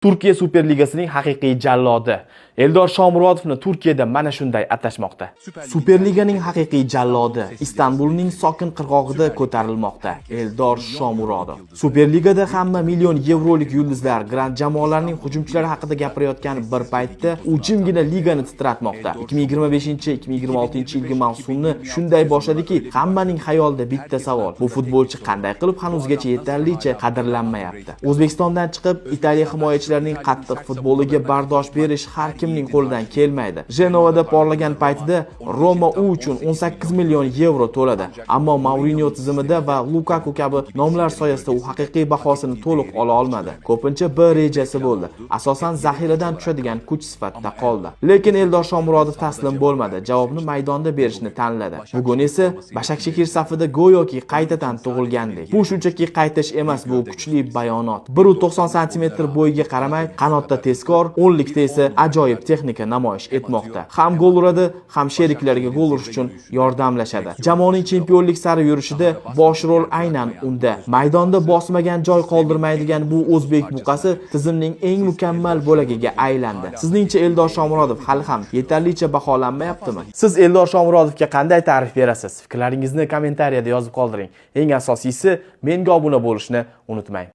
Turkiya Superligasining haqiqiy jallodi. Eldor Shomurodovni Turkiyada mana shunday atashmoqda. Superliganing haqiqiy jallodi Istanbulning sokin qirg'og'ida ko'tarilmoqda. Eldor Shomurodov. Superligada hamma million yevrolik yulduzlar, grand jamoalarning hujumchilari haqida gapirayotgan bir paytda u jimgina ligani titratmoqda. 2025-2026-yilgi mavsumni shunday boshladiki, hammaning xayolida bitta savol: bu futbolchi qanday qilib hanuzgacha yetarlicha qadrlanmayapti? O'zbekistondan chiqib Italiya himoyachilarining qattiq futboliga bardosh berish har kimning qo'lidan kelmaydi. Jenovada porlagan paytida Roma u uchun 18 million yevro to'ladi. Ammo Mourinho tizimida va Lukaku kabi nomlar soyasida u haqiqiy bahosini to'liq ola olmadi. Ko'pincha bir rejasi bo'ldi. Asosan zaxiradan tushadigan kuch sifatida qoldi. Lekin Eldor Shomurodov taslim bo'lmadi. Javobni maydonda berishni tanladi. Bugun esa Bashakshehir safida go'yoki qaytadan tug'ilgandek. Bu shunchaki qaytish emas, bu kuchli bayonot. 1.90 cm bo'yiga qaramay, qanotda tezkor, o'nlikda esa ajoyib texnika namoyish etmoqda. Ham gol uradi, ham sheriklariga gol urish uchun yordamlashadi. Jamoaning chempionlik sari yurishida bosh rol aynan unda. Maydonda bosmagan joy qoldirmaydigan bu o'zbek buqasi tizimning eng mukammal bo'lagiga aylandi. Sizningcha Eldor Shomurodov hali ham yetarlicha baholanmayaptimi? Siz Eldor Shomurodovga qanday ta'rif berasiz? Fikrlaringizni kommentariyada yozib qoldiring. Eng asosiysi, menga obuna bo'lishni unutmang.